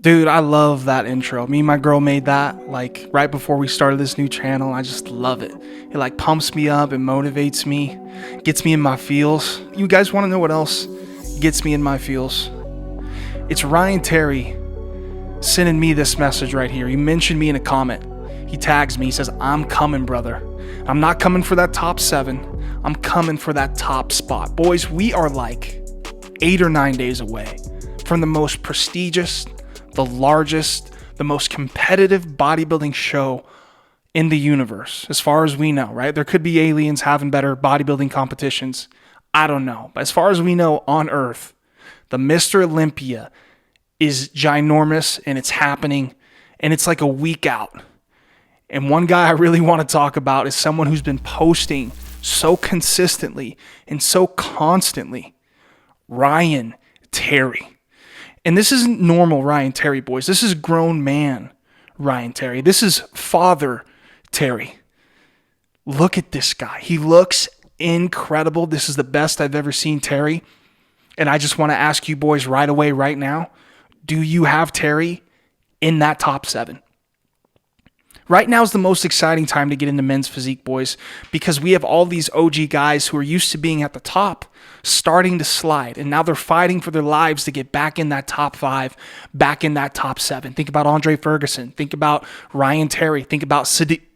Dude, I love that intro. Me and my girl made that like right before we started this new channel. I just love it. It like pumps me up, it motivates me, gets me in my feels. You guys want to know what else gets me in my feels? It's Ryan Terry sending me this message right here. He mentioned me in a comment. He tags me. He says, "I'm coming, brother. I'm not coming for that top 7. I'm coming for that top spot." Boys, we are like 8 or 9 days away from the most prestigious, the largest, the most competitive bodybuilding show in the universe, as far as we know, right? There could be aliens having better bodybuilding competitions. I don't know. But as far as we know on Earth, the Mr. Olympia is ginormous, and it's happening, and it's like a week out. And one guy I really want to talk about is someone who's been posting so consistently and so constantly, Ryan Terry. And this isn't normal Ryan Terry, boys. This is grown man Ryan Terry. This is Father Terry. Look at this guy. He looks incredible. This is the best I've ever seen Terry. And I just want to ask you boys right away, right now, do you have Terry in that top 7? Right now is the most exciting time to get into men's physique, boys, because we have all these OG guys who are used to being at the top starting to slide, and now they're fighting for their lives to get back in that top 5, back in that top 7. Think about Andre Ferguson. Think about Ryan Terry. Think about Sadik.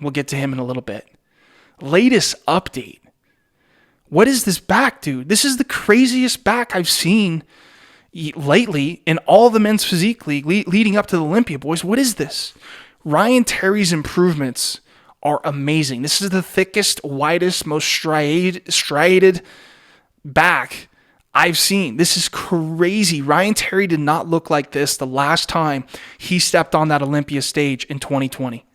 We'll get to him in a little bit. Latest update. What is this back, dude? This is the craziest back I've seen lately in all the men's physique league leading up to the Olympia, boys. What is this? Ryan Terry's improvements are amazing. This is the thickest, widest, most striated back I've seen. This is crazy. Ryan Terry did not look like this the last time he stepped on that Olympia stage in 2020.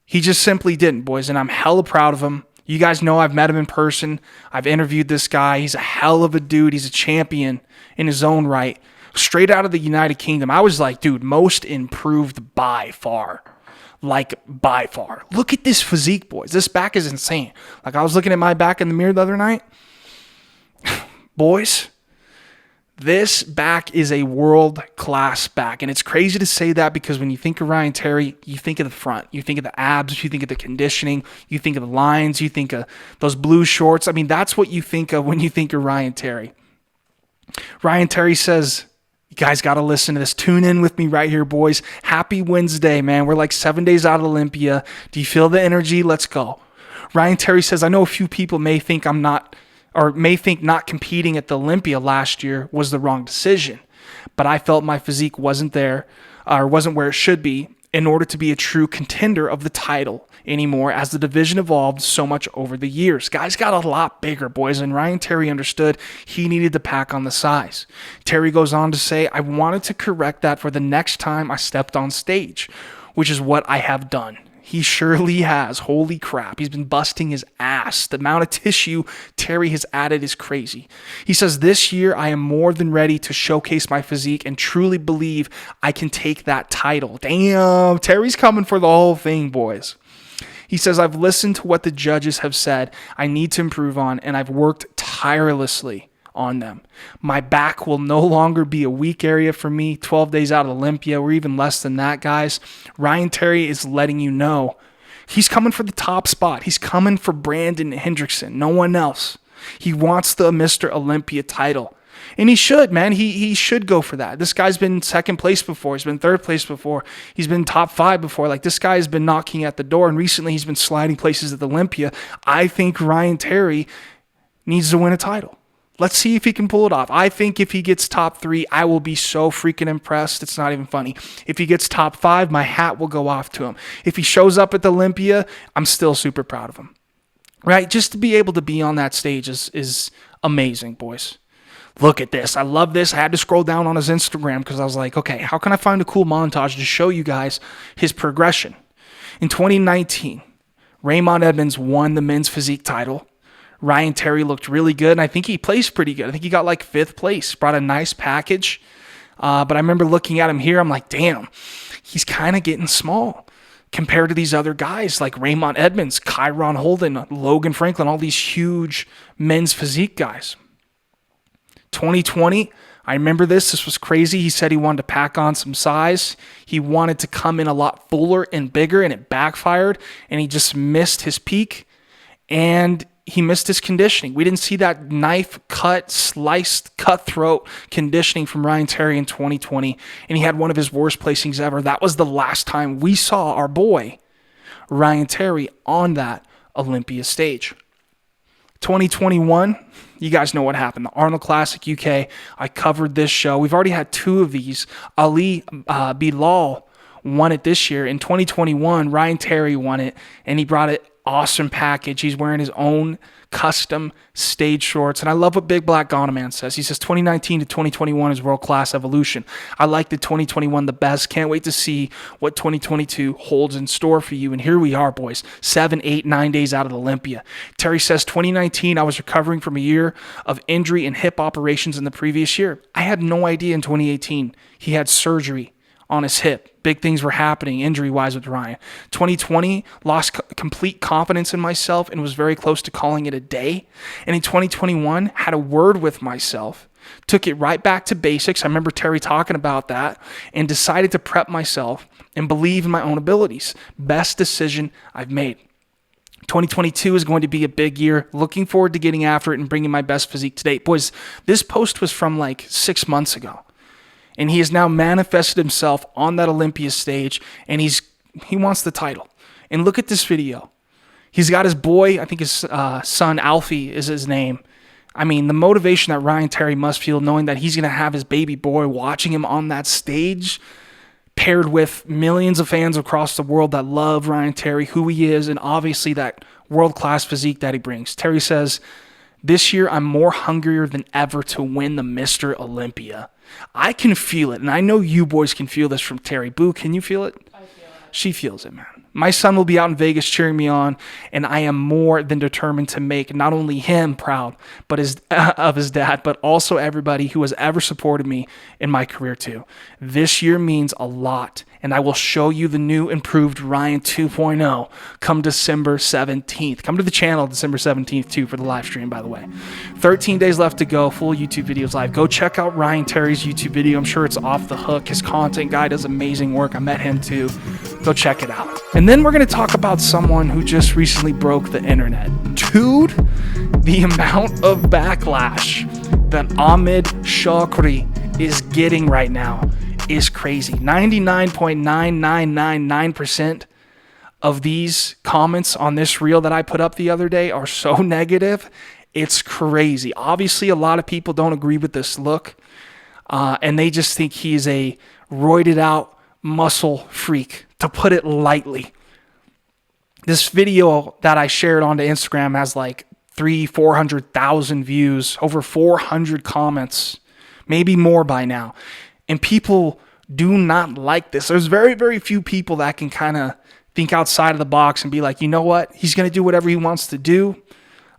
He just simply didn't, boys, and I'm hella proud of him. You guys know I've met him in person. I've interviewed this guy. He's a hell of a dude. He's a champion in his own right. Straight out of the United Kingdom. I was like, dude, most improved by far. Like, by far. Look at this physique, boys. This back is insane. Like, I was looking at my back in the mirror the other night. Boys, this back is a world-class back. And it's crazy to say that because when you think of Ryan Terry, you think of the front. You think of the abs. You think of the conditioning. You think of the lines. You think of those blue shorts. I mean, that's what you think of when you think of Ryan Terry. Ryan Terry says, you guys got to listen to this. Tune in with me right here, boys. Happy Wednesday, man. We're like 7 days out of Olympia. Do you feel the energy? Let's go. Ryan Terry says, I know a few people may think not competing at the Olympia last year was the wrong decision, but I felt my physique wasn't there or wasn't where it should be in order to be a true contender of the title anymore as the division evolved so much over the years. Guys got a lot bigger, boys, and Ryan Terry understood he needed to pack on the size. Terry goes on to say, I wanted to correct that for the next time I stepped on stage, which is what I have done. He surely has. Holy crap. He's been busting his ass. The amount of tissue Terry has added is crazy. He says, this year I am more than ready to showcase my physique and truly believe I can take that title. Damn, Terry's coming for the whole thing, boys. He says, I've listened to what the judges have said I need to improve on, and I've worked tirelessly on them. My back will no longer be a weak area for me 12 days out of Olympia or even less than that, guys. Ryan Terry is letting you know he's coming for the top spot. He's coming for Brandon Hendrickson, no one else. He wants the Mr. Olympia title. And he should, man. He should go for that. This guy's been second place before. He's been third place before. He's been top 5 before. Like, this guy has been knocking at the door, and recently he's been sliding places at the Olympia. I think Ryan Terry needs to win a title. Let's see if he can pull it off. I think if he gets top 3, I will be so freaking impressed. It's not even funny. If he gets top 5, my hat will go off to him. If he shows up at the Olympia, I'm still super proud of him. Right? Just to be able to be on that stage is amazing, boys. Look at this. I love this. I had to scroll down on his Instagram because I was like, okay, how can I find a cool montage to show you guys his progression? In 2019, Raymond Edmonds won the men's physique title. Ryan Terry looked really good, and I think he placed pretty good. I think he got like 5th place, brought a nice package. But I remember looking at him here, I'm like, damn, he's kind of getting small compared to these other guys like Raymond Edmonds, Kyron Holden, Logan Franklin, all these huge men's physique guys. 2020, I remember this. This was crazy. He said he wanted to pack on some size. He wanted to come in a lot fuller and bigger, and it backfired, and he just missed his peak, and he missed his conditioning. We didn't see that knife cut, sliced, cutthroat conditioning from Ryan Terry in 2020, and he had one of his worst placings ever. That was the last time we saw our boy, Ryan Terry, on that Olympia stage. 2021, you guys know what happened. The Arnold Classic UK, I covered this show. We've already had 2 of these. Ali Bilal won it this year. In 2021, Ryan Terry won it, and he brought it awesome package. He's wearing his own custom stage shorts. And I love what Big Black Ghana says. He says 2019 to 2021 is world-class evolution. I like the 2021 the best. Can't wait to see what 2022 holds in store for you. And here we are, boys. 7, 8, 9 days out of Olympia. Terry says 2019, I was recovering from a year of injury and hip operations in the previous year. I had no idea in 2018 he had surgery on his hip. Big things were happening injury-wise with Ryan. 2020, lost complete confidence in myself and was very close to calling it a day. And in 2021, had a word with myself, took it right back to basics. I remember Terry talking about that, and decided to prep myself and believe in my own abilities. Best decision I've made. 2022 is going to be a big year. Looking forward to getting after it and bringing my best physique to date. Boys, this post was from like 6 months ago. And he has now manifested himself on that Olympia stage, and he wants the title. And look at this video. He's got his boy, I think his son Alfie is his name. I mean, the motivation that Ryan Terry must feel knowing that he's going to have his baby boy watching him on that stage, paired with millions of fans across the world that love Ryan Terry, who he is, and obviously that world-class physique that he brings. Terry says, this year I'm more hungrier than ever to win the Mr. Olympia. I can feel it, and I know you boys can feel this from Terry. Boo, can you feel it? I feel it. She feels it, man. My son will be out in Vegas cheering me on, and I am more than determined to make not only him proud but of his dad, but also everybody who has ever supported me in my career too. This year means a lot, and I will show you the new improved Ryan 2.0 come December 17th. Come to the channel December 17th too for the live stream, by the way. 13 days left to go, full YouTube videos live. Go check out Ryan Terry's YouTube video. I'm sure it's off the hook. His content guy does amazing work. I met him too. Go check it out. And then we're going to talk about someone who just recently broke the internet. Dude, the amount of backlash that Ahmed Shokry is getting right now is crazy. 99.9999% of these comments on this reel that I put up the other day are so negative. It's crazy. Obviously, a lot of people don't agree with this look, and they just think he's a roided out muscle freak, to put it lightly. This video that I shared onto Instagram has like 400,000 views, over 400 comments, maybe more by now. And people do not like this. There's very, very few people that can kind of think outside of the box and be like, you know what? He's going to do whatever he wants to do.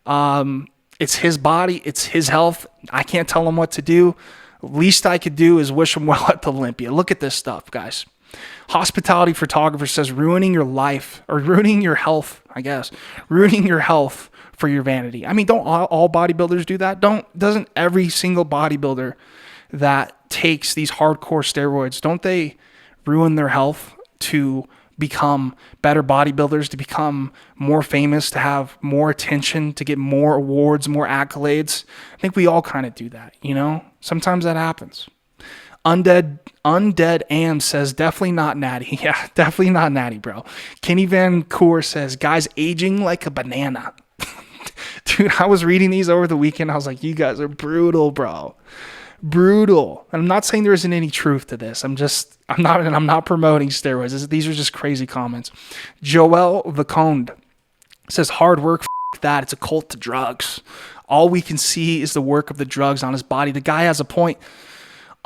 It's his body. It's his health. I can't tell him what to do. Least I could do is wish him well at the Olympia. Look at this stuff, guys. Hospitality photographer says ruining your life, or ruining your health, I guess. Ruining your health for your vanity. I mean, don't all bodybuilders do that? Doesn't every single bodybuilder that takes these hardcore steroids, don't they ruin their health to become better bodybuilders, to become more famous, to have more attention, to get more awards, more accolades? I think we all kind of do that, you know? Sometimes that happens. Undead Am says, definitely not natty. Yeah, definitely not natty, bro. Kenny Van Coor says, guys aging like a banana. Dude, I was reading these over the weekend. I was like, you guys are brutal, bro. Brutal. And I'm not saying there isn't any truth to this. I'm not promoting steroids. These are just crazy comments. Joel Viconde says, hard work, that. It's a cult to drugs. All we can see is the work of the drugs on his body. The guy has a point.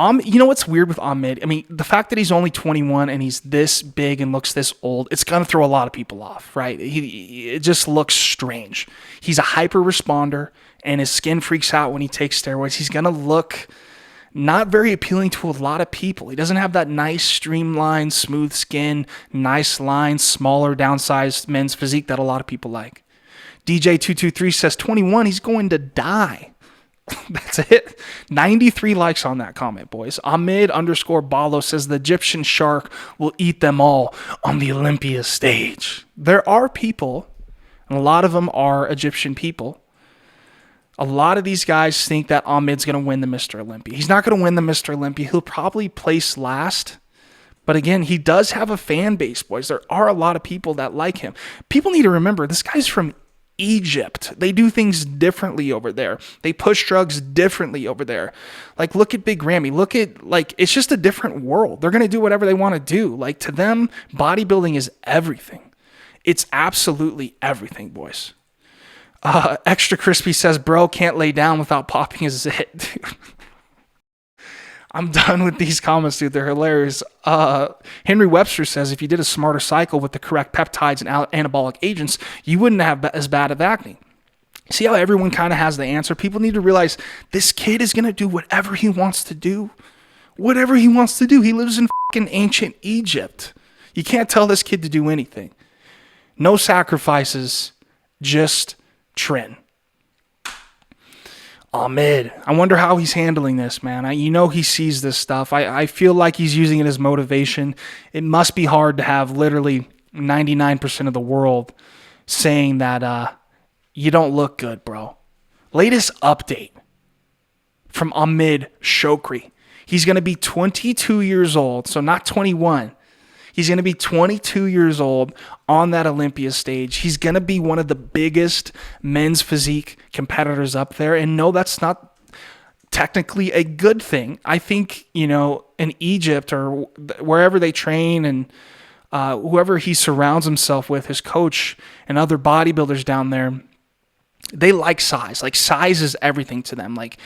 You know what's weird with Ahmed? I mean, the fact that he's only 21 and he's this big and looks this old, it's going to throw a lot of people off, right? It just looks strange. He's a hyper responder, and his skin freaks out when he takes steroids. He's going to look not very appealing to a lot of people. He doesn't have that nice, streamlined, smooth skin, nice lines, smaller, downsized men's physique that a lot of people like. DJ223 says, 21, he's going to die. That's it. 93 likes on that comment, boys. Ahmed_Balo says the Egyptian shark will eat them all on the Olympia stage. There are people, and a lot of them are Egyptian people. A lot of these guys think that Ahmed's going to win the Mr. Olympia. He's not going to win the Mr. Olympia. He'll probably place last. But again, he does have a fan base, boys. There are a lot of people that like him. People need to remember, this guy's from Egypt. They do things differently over there. They push drugs differently over there. Like, look at Big Ramy. Look at, like, it's just a different world. They're going to do whatever they want to do. Like, to them, bodybuilding is everything. It's absolutely everything, boys. Extra Crispy says, bro, can't lay down without popping his zit. Dude. I'm done with these comments, dude. They're hilarious. Henry Webster says, if you did a smarter cycle with the correct peptides and anabolic agents, you wouldn't have as bad of acne. See how everyone kind of has the answer? People need to realize this kid is going to do whatever he wants to do. Whatever he wants to do. He lives in fucking ancient Egypt. You can't tell this kid to do anything. No sacrifices, just trend. Ahmed, I wonder how he's handling this, man. He sees this stuff. I feel like he's using it as motivation. It must be hard to have literally 99% of the world saying that you don't look good, bro. Latest update from Ahmed Shokry. He's going to be 22 years old, so not 21. He's going to be 22 years old on that Olympia stage. He's going to be one of the biggest men's physique competitors up there. And no, that's not technically a good thing. I think, in Egypt or wherever they train and whoever he surrounds himself with, his coach and other bodybuilders down there, they like size. Like, size is everything to them. Like,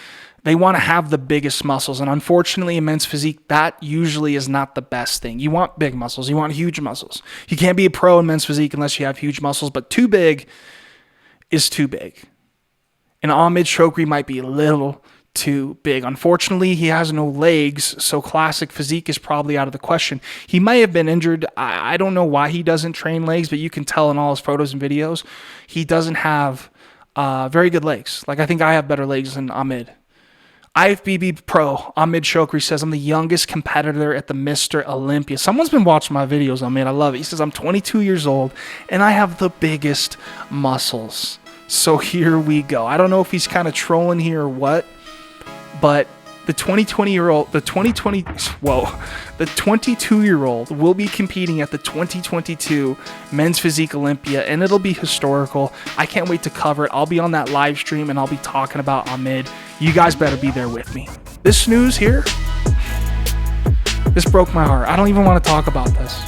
they want to have the biggest muscles. And unfortunately, in men's physique, that usually is not the best thing. You want big muscles. You want huge muscles. You can't be a pro in men's physique unless you have huge muscles. But too big is too big. And Ahmed Shokry might be a little too big. Unfortunately, he has no legs, so classic physique is probably out of the question. He may have been injured. I don't know why he doesn't train legs, but you can tell in all his photos and videos, he doesn't have very good legs. Like, I think I have better legs than Ahmed. IFBB Pro, Ahmed Shokry says, I'm the youngest competitor at the Mr. Olympia. Someone's been watching my videos, Ahmed. I love it. He says, I'm 22 years old, and I have the biggest muscles. So here we go. I don't know if he's kind of trolling here or what, but the 22-year-old will be competing at the 2022 Men's Physique Olympia, and it'll be historical. I can't wait to cover it. I'll be on that live stream, and I'll be talking about Ahmed. You guys better be there with me. This news here, this broke my heart. I don't even want to talk about this.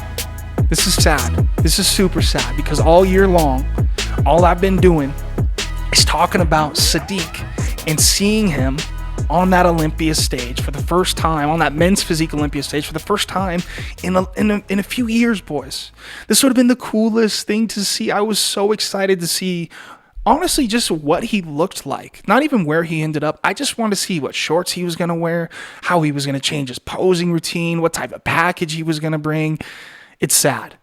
This is sad. This is super sad because all year long, all I've been doing is talking about Sadik and seeing him on that Olympia stage for the first time, on that Men's Physique Olympia stage for the first time in a few years, boys. This would have been the coolest thing to see. I was so excited to see, honestly, just what he looked like. Not even where he ended up. I just wanted to see what shorts he was going to wear, how he was going to change his posing routine, what type of package he was going to bring. It's sad.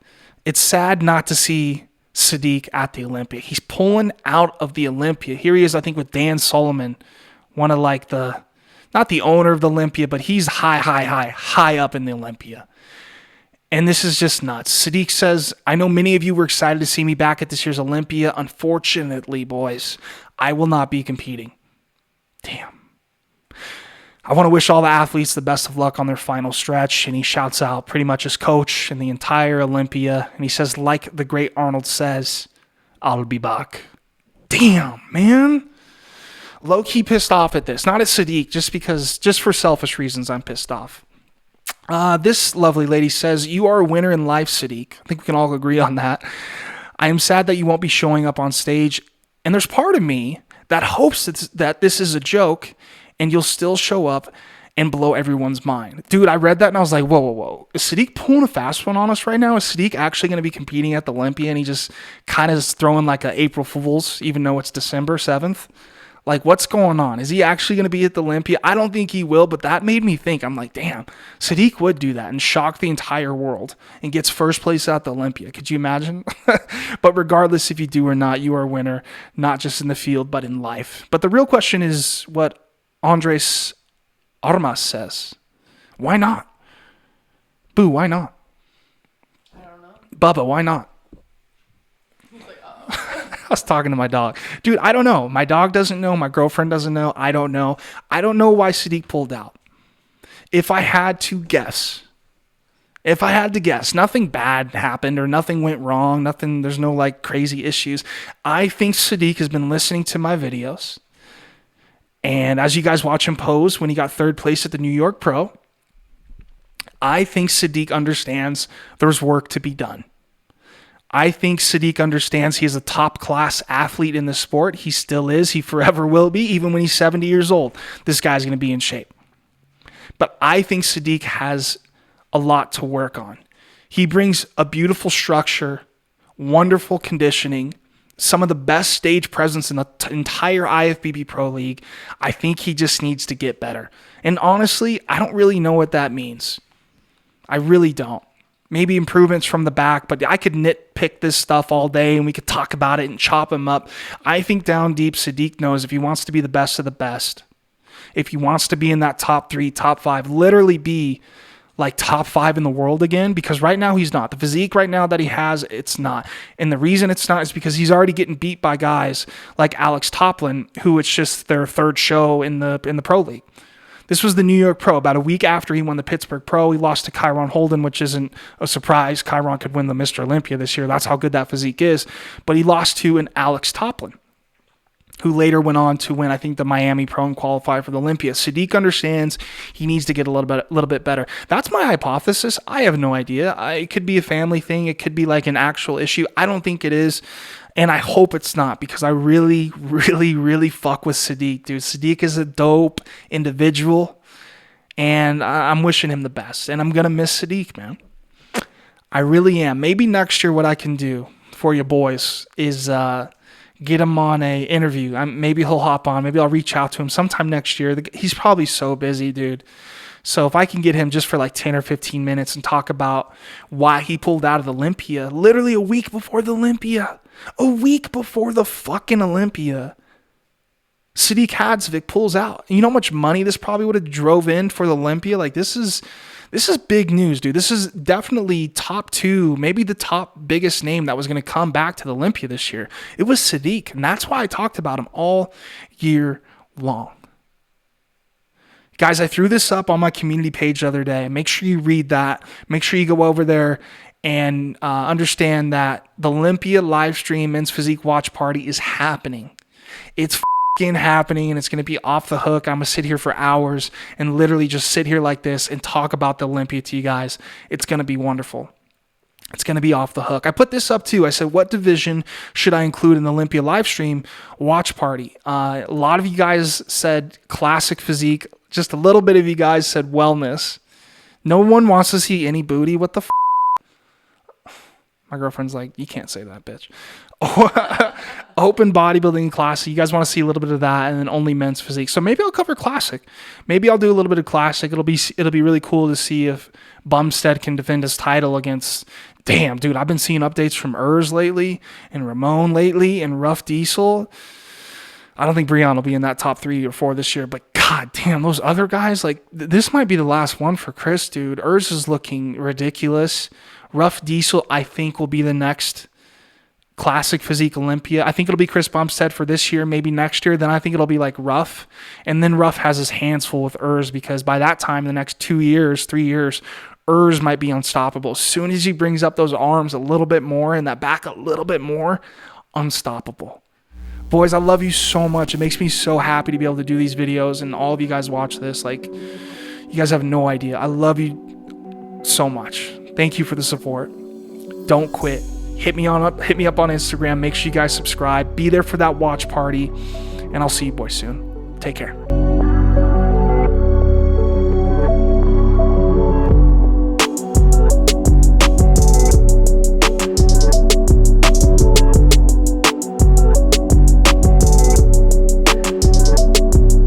It's sad not to see Sadik at the Olympia. He's pulling out of the Olympia. Here he is, I think, with Dan Solomon, one of not the owner of the Olympia, but he's high up in the Olympia. And this is just nuts. Sadik says, I know many of you were excited to see me back at this year's Olympia. Unfortunately, boys, I will not be competing. Damn. I want to wish all the athletes the best of luck on their final stretch. And he shouts out pretty much his coach and the entire Olympia. And he says, like the great Arnold says, I'll be back. Damn, man. Low-key pissed off at this. Not at Sadik, just for selfish reasons I'm pissed off. This lovely lady says, you are a winner in life, Sadik. I think we can all agree on that. I am sad that you won't be showing up on stage. And there's part of me that hopes that this is a joke and you'll still show up and blow everyone's mind. Dude, I read that and I was like, whoa. Is Sadik pulling a fast one on us right now? Is Sadik actually going to be competing at the Olympia and he just kind of is throwing like a April Fool's even though it's December 7th? Like, what's going on? Is he actually going to be at the Olympia? I don't think he will, but that made me think. I'm like, damn, Sadik would do that and shock the entire world and gets first place at the Olympia. Could you imagine? But regardless if you do or not, you are a winner, not just in the field, but in life. But the real question is what Andres Armas says. Why not? Boo, why not? I don't know. Bubba, why not? He's like, I was talking to my dog. Dude, I don't know. My dog doesn't know. My girlfriend doesn't know. I don't know. I don't know why Sadik pulled out. If I had to guess, nothing bad happened or nothing went wrong. There's no like crazy issues. I think Sadik has been listening to my videos. And as you guys watch him pose when he got third place at the New York Pro, I think Sadik understands there's work to be done. I think Sadik understands he is a top-class athlete in the sport. He still is. He forever will be, even when he's 70 years old. This guy's going to be in shape. But I think Sadik has a lot to work on. He brings a beautiful structure, wonderful conditioning, some of the best stage presence in the entire IFBB Pro League. I think he just needs to get better. And honestly, I don't really know what that means. I really don't. Maybe improvements from the back, but I could nitpick this stuff all day and we could talk about it and chop him up. I think down deep, Sadik knows if he wants to be the best of the best, if he wants to be in that top 3, top 5, literally be like top 5 in the world again, because right now he's not. The physique right now that he has, it's not. And the reason it's not is because he's already getting beat by guys like Alex Toplin, who it's just their third show in the Pro League. This was the New York Pro. About a week after he won the Pittsburgh Pro, he lost to Kyron Holden, which isn't a surprise. Kyron could win the Mr. Olympia this year. That's how good that physique is. But he lost to an Alex Toplin, who later went on to win, I think, the Miami Pro and qualify for the Olympia. Sadik understands he needs to get a little bit better. That's my hypothesis. I have no idea. It could be a family thing. It could be like an actual issue. I don't think it is. And I hope it's not, because I really, really, really fuck with Sadik, dude. Sadik is a dope individual, and I'm wishing him the best. And I'm going to miss Sadik, man. I really am. Maybe next year what I can do for you boys is get him on a interview. Maybe he'll hop on. Maybe I'll reach out to him sometime next year. He's probably so busy, dude. So if I can get him just for like 10 or 15 minutes and talk about why he pulled out of the Olympia, literally a week before the Olympia. A week before the fucking Olympia, Sadik Hadzovic pulls out. You know how much money this probably would have drove in for the Olympia? Like, this is big news, dude. This is definitely top 2, maybe the top biggest name that was going to come back to the Olympia this year. It was Sadik, and that's why I talked about him all year long. Guys, I threw this up on my community page the other day. Make sure you read that. Make sure you go over there and understand that the Olympia live stream men's physique watch party is happening. It's f***ing happening, and it's going to be off the hook. I'm going to sit here for hours and literally just sit here like this and talk about the Olympia to you guys. It's going to be wonderful. It's going to be off the hook. I put this up too. I said, what division should I include in the Olympia live stream watch party? A lot of you guys said classic physique. Just a little bit of you guys said wellness. No one wants to see any booty. What the f***? My girlfriend's like, you can't say that, bitch. Open bodybuilding classic. You guys want to see a little bit of that, and then only men's physique. So maybe I'll cover classic. Maybe I'll do a little bit of classic. It'll be really cool to see if Bumstead can defend his title against. Damn, dude, I've been seeing updates from Urs lately, and Ramon lately, and Rough Diesel. I don't think Breon will be in that top 3 or 4 this year, but god damn, those other guys, like, this might be the last one for Chris, dude. Urs is looking ridiculous. Rough Diesel, I think, will be the next classic physique Olympia. I think it'll be Chris Bumstead for this year, maybe next year. Then I think it'll be like Ruff. And then Ruff has his hands full with Urs, because by that time, the next 2 years, 3 years, Urs might be unstoppable. As soon as he brings up those arms a little bit more and that back a little bit more, unstoppable. Boys, I love you so much. It makes me so happy to be able to do these videos, and all of you guys watch this. Like, you guys have no idea. I love you so much. Thank you for the support. Don't quit. Hit me up on Instagram. Make sure you guys subscribe. Be there for that watch party, and I'll see you boys soon. Take care.